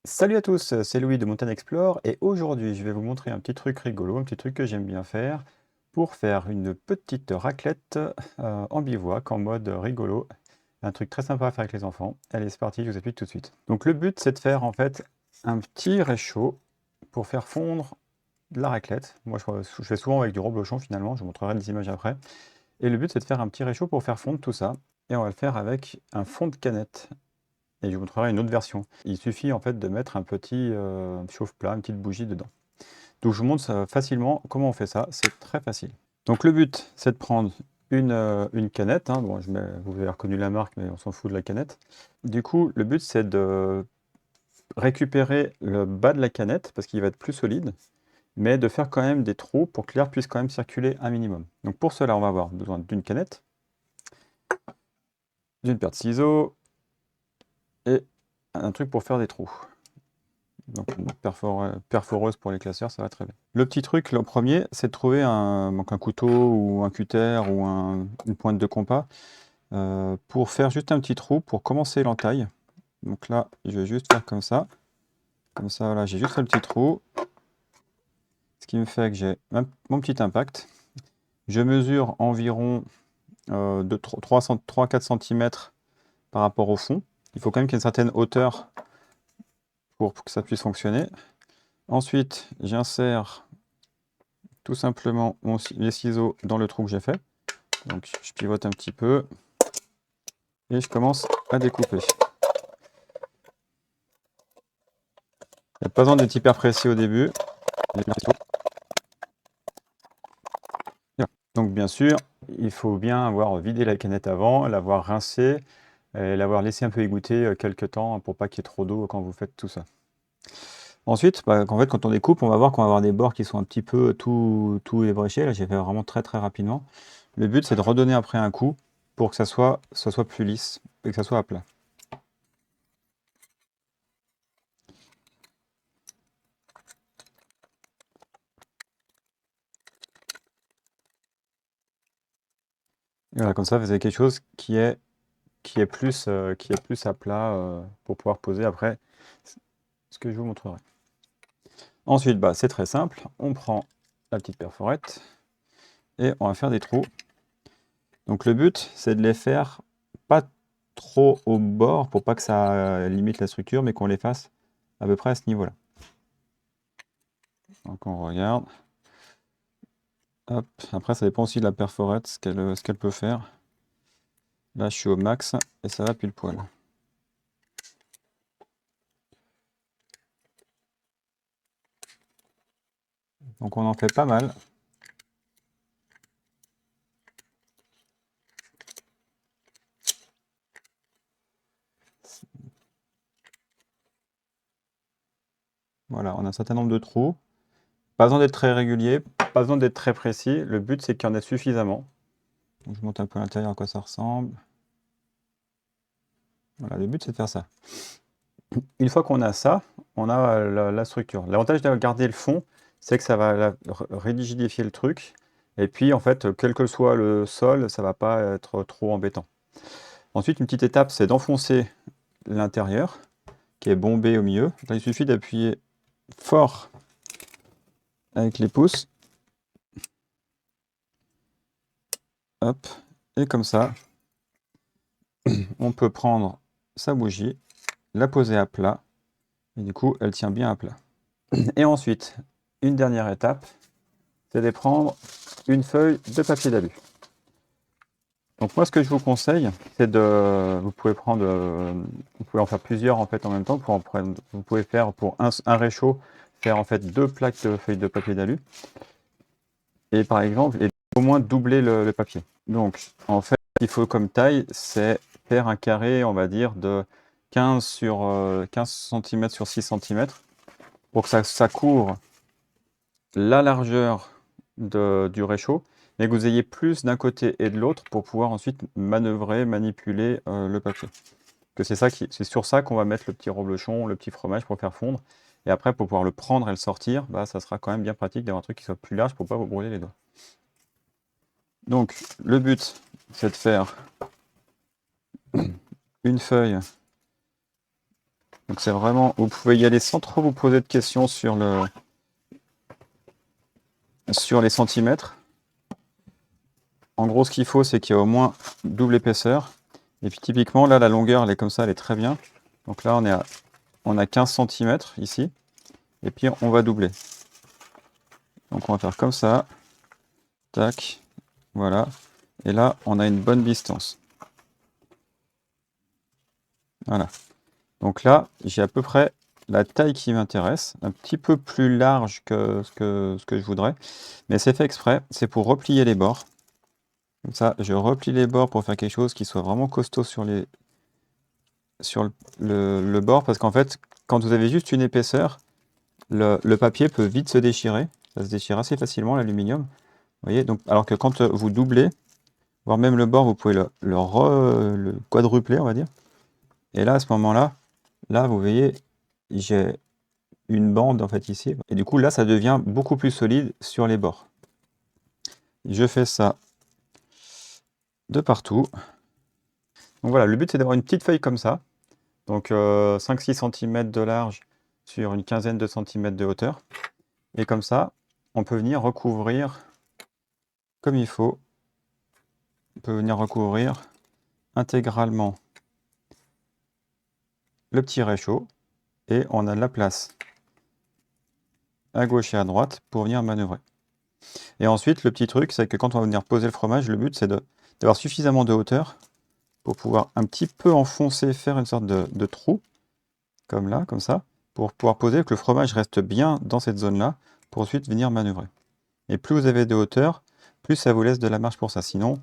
Salut à tous, c'est Louis de Mountain Explore et aujourd'hui je vais vous montrer un petit truc rigolo, un petit truc que j'aime bien faire pour faire une petite raclette en bivouac en mode rigolo. Un truc très sympa à faire avec les enfants. Allez, c'est parti, je vous explique tout de suite. Donc le but c'est de faire en fait un petit réchaud pour faire fondre de la raclette. Moi je fais souvent avec du reblochon finalement, je vous montrerai des images après. Et le but c'est de faire un petit réchaud pour faire fondre tout ça. Et on va le faire avec un fond de canette. Et je vous montrerai une autre version. Il suffit en fait de mettre un petit chauffe-plat, une petite bougie dedans. Donc je vous montre facilement comment on fait ça, c'est très facile. Donc le but c'est de prendre une canette, hein. Bon, vous avez reconnu la marque mais on s'en fout de la canette. Du coup le but c'est de récupérer le bas de la canette parce qu'il va être plus solide, mais de faire quand même des trous pour que l'air puisse quand même circuler un minimum. Donc pour cela on va avoir besoin d'une canette, d'une paire de ciseaux et un truc pour faire des trous. Donc une perforeuse pour les classeurs, ça va très bien. Le petit truc, le premier, c'est de trouver donc un couteau ou un cutter ou une pointe de compas pour faire juste un petit trou pour commencer l'entaille. Donc là, je vais juste faire comme ça. Comme ça, voilà, j'ai juste fait le petit trou. Ce qui me fait que j'ai mon petit impact. Je mesure environ de 3-4 cm par rapport au fond. Il faut quand même qu'il y ait une certaine hauteur pour que ça puisse fonctionner. Ensuite, j'insère tout simplement les ciseaux dans le trou que j'ai fait. Donc je pivote un petit peu et je commence à découper. Il n'y a pas besoin d'être hyper précis au début. Donc bien sûr, il faut bien avoir vidé la canette avant, l'avoir rincée et l'avoir laissé un peu égoutter quelques temps pour pas qu'il y ait trop d'eau quand vous faites tout ça. Ensuite, en fait, quand on découpe, on va voir qu'on va avoir des bords qui sont un petit peu tout ébréchés. Là, j'ai fait vraiment très rapidement. Le but, c'est de redonner après un coup pour que ça soit plus lisse et que ça soit à plat. Et voilà, comme ça, vous avez quelque chose qui est plus à plat pour pouvoir poser après ce que je vous montrerai. Ensuite, c'est très simple. On prend la petite perforette et on va faire des trous. Donc le but, c'est de les faire pas trop au bord pour pas que ça limite la structure, mais qu'on les fasse à peu près à ce niveau-là. Donc on regarde. Hop. Après, ça dépend aussi de la perforette, ce qu'elle peut faire. Là, je suis au max et ça va pile poil. Donc on en fait pas mal. Voilà, on a un certain nombre de trous. Pas besoin d'être très régulier, pas besoin d'être très précis. Le but, c'est qu'il y en ait suffisamment. Donc, je monte un peu à l'intérieur à quoi ça ressemble. Voilà, le but, c'est de faire ça. Une fois qu'on a ça, on a la structure. L'avantage de garder le fond, c'est que ça va rigidifier le truc. Et puis, en fait, quel que soit le sol, ça va pas être trop embêtant. Ensuite, une petite étape, c'est d'enfoncer l'intérieur, qui est bombé au milieu. Là, il suffit d'appuyer fort avec les pouces. Hop, et comme ça, on peut prendre sa bougie, la poser à plat, et du coup, elle tient bien à plat. Et ensuite, une dernière étape, c'est de prendre une feuille de papier d'alu. Donc moi, ce que je vous conseille, c'est vous pouvez en faire plusieurs en fait en même temps. Vous pouvez faire pour un réchaud, faire en fait 2 plaques de feuilles de papier d'alu, et par exemple, au moins doubler le papier. Donc en fait, ce qu'il faut comme taille, c'est faire un carré, on va dire, de 15 cm sur 6 cm, pour que ça couvre la largeur du réchaud, mais que vous ayez plus d'un côté et de l'autre pour pouvoir ensuite manœuvrer, manipuler le papier. C'est sur ça qu'on va mettre le petit reblochon, le petit fromage pour faire fondre. Et après, pour pouvoir le prendre et le sortir, ça sera quand même bien pratique d'avoir un truc qui soit plus large pour ne pas vous brûler les doigts. Donc, le but, c'est de faire une feuille Donc c'est vraiment, vous pouvez y aller sans trop vous poser de questions sur les centimètres. En gros, ce qu'il faut, c'est qu'il y a au moins double épaisseur. Et puis typiquement, là, la longueur, elle est comme ça, elle est très bien. Donc là, on a 15 cm ici. Et puis, on va doubler. Donc on va faire comme ça. Tac. Voilà. Et là, on a une bonne distance. Voilà. Donc là, j'ai à peu près la taille qui m'intéresse. Un petit peu plus large que ce que je voudrais. Mais c'est fait exprès. C'est pour replier les bords. Comme ça, je replie les bords pour faire quelque chose qui soit vraiment costaud sur le bord. Parce qu'en fait, quand vous avez juste une épaisseur, le papier peut vite se déchirer. Ça se déchire assez facilement, l'aluminium. Vous voyez, donc, alors que quand vous doublez, voire même le bord, vous pouvez le quadrupler, on va dire. Et là, à ce moment-là, là, vous voyez, j'ai une bande en fait ici. Et du coup, là, ça devient beaucoup plus solide sur les bords. Je fais ça de partout. Donc voilà, le but, c'est d'avoir une petite feuille comme ça. Donc 5-6 cm de large sur une quinzaine de centimètres de hauteur. Et comme ça, on peut venir recouvrir comme il faut. On peut venir recouvrir intégralement le petit réchaud. Et on a de la place à gauche et à droite pour venir manœuvrer. Et ensuite, le petit truc, c'est que quand on va venir poser le fromage, le but, c'est d'avoir suffisamment de hauteur pour pouvoir un petit peu enfoncer, faire une sorte de trou, comme là, comme ça, pour pouvoir poser, que le fromage reste bien dans cette zone-là, pour ensuite venir manœuvrer. Et plus vous avez de hauteur, plus ça vous laisse de la marge pour ça. Sinon, ça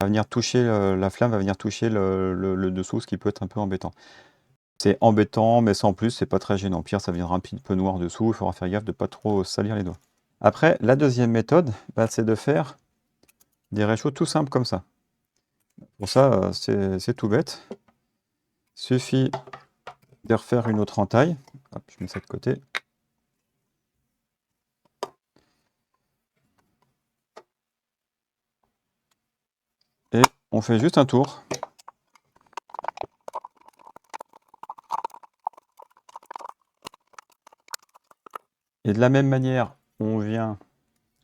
va venir toucher la flamme va venir toucher le dessous, ce qui peut être un peu embêtant. C'est embêtant, mais sans plus, c'est pas très gênant. Pire, ça viendra un petit peu noir dessous, il faudra faire gaffe de ne pas trop salir les doigts. Après, la deuxième méthode, c'est de faire des réchauds tout simples comme ça. Pour ça, c'est tout bête. Il suffit de refaire une autre entaille. Hop, je mets ça de côté. Et on fait juste un tour. Et de la même manière, on vient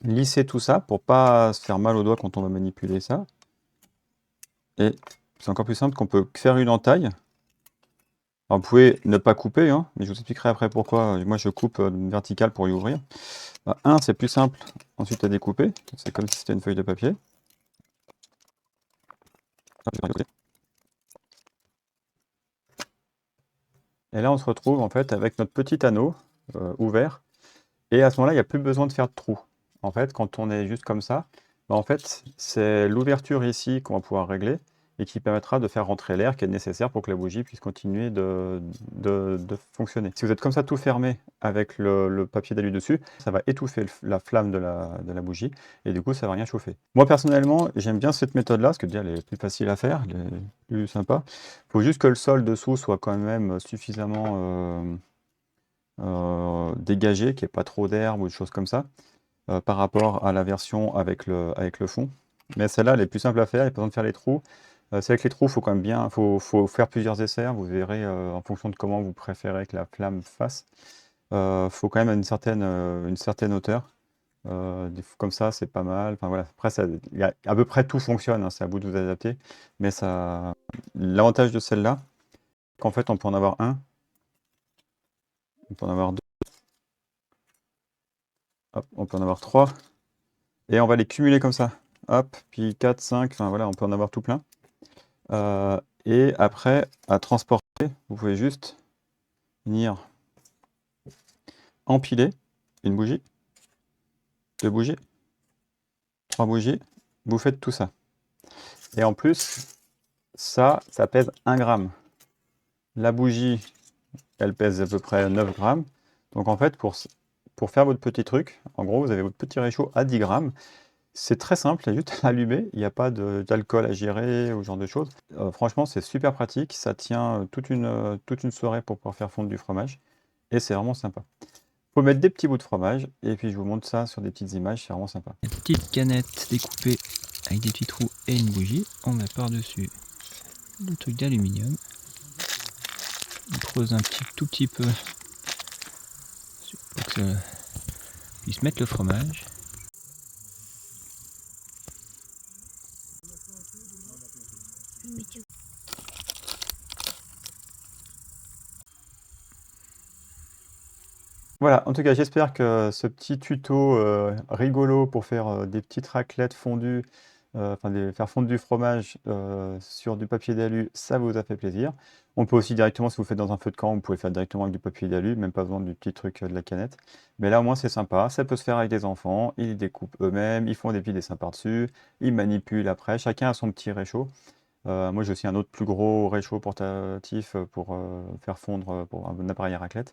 lisser tout ça pour pas se faire mal aux doigts quand on va manipuler ça. Et c'est encore plus simple qu'on peut faire une entaille. Alors, vous pouvez ne pas couper, hein, mais je vous expliquerai après pourquoi. Moi, je coupe verticale pour y ouvrir. C'est plus simple ensuite à découper. C'est comme si c'était une feuille de papier. Et là, on se retrouve en fait avec notre petit anneau ouvert. Et à ce moment-là, il n'y a plus besoin de faire de trou. En fait, quand on est juste comme ça, en fait, c'est l'ouverture ici qu'on va pouvoir régler et qui permettra de faire rentrer l'air qui est nécessaire pour que la bougie puisse continuer de fonctionner. Si vous êtes comme ça tout fermé avec le papier d'alu dessus, ça va étouffer la flamme de la bougie et du coup, ça va rien chauffer. Moi, personnellement, j'aime bien cette méthode-là parce que déjà, elle est plus facile à faire, elle est plus sympa. Il faut juste que le sol dessous soit quand même suffisamment dégagé, qu'il n'y ait pas trop d'herbe ou de choses comme ça. Par rapport à la version avec le fond. Mais celle-là, elle est plus simple à faire, il n'y a pas besoin de faire les trous. C'est avec les trous, faut quand même faut faire plusieurs essais, vous verrez en fonction de comment vous préférez que la flamme fasse. Faut quand même une certaine hauteur. Comme ça, c'est pas mal. Enfin, voilà. Après, à peu près tout fonctionne, hein, c'est à vous de vous adapter. Mais l'avantage de celle-là, qu'en fait, on peut en avoir un, on peut en avoir deux, hop, on peut en avoir trois. Et on va les cumuler comme ça. Hop, puis 4, 5, enfin voilà, on peut en avoir tout plein. Et après, à transporter, vous pouvez juste venir empiler une bougie, 2 bougies, 3 bougies. Vous faites tout ça. Et en plus, ça pèse 1 gramme. La bougie, elle pèse à peu près 9 grammes. Donc en fait, pour faire votre petit truc, en gros, vous avez votre petit réchaud à 10 grammes. C'est très simple, il y a juste à allumer, il n'y a pas d'alcool à gérer ou ce genre de choses. Franchement, c'est super pratique, ça tient toute une soirée pour pouvoir faire fondre du fromage et c'est vraiment sympa. Faut mettre des petits bouts de fromage et puis je vous montre ça sur des petites images, c'est vraiment sympa. Une petite canette découpée avec des petits trous et une bougie, on met par-dessus le truc d'aluminium. On creuse un tout petit peu pour que ça puisse mettre le fromage. Voilà, en tout cas, j'espère que ce petit tuto rigolo pour faire des petites raclettes fondues, enfin faire fondre du fromage sur du papier d'alu, ça vous a fait plaisir. On peut aussi directement, si vous faites dans un feu de camp, vous pouvez faire directement avec du papier d'alu, même pas besoin du petit truc de la canette. Mais là, au moins, c'est sympa. Ça peut se faire avec des enfants. Ils découpent eux-mêmes, ils font des petits dessins par-dessus, ils manipulent après. Chacun a son petit réchaud. Moi, j'ai aussi un autre plus gros réchaud portatif pour faire fondre pour un appareil à raclette.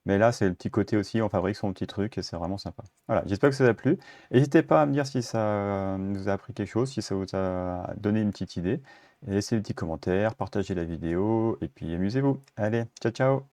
Mais là, c'est le petit côté aussi, on fabrique son petit truc et c'est vraiment sympa. Voilà, j'espère que ça vous a plu. N'hésitez pas à me dire si ça vous a appris quelque chose, si ça vous a donné une petite idée. Et laissez des petits commentaires, partagez la vidéo et puis amusez-vous. Allez, ciao ciao!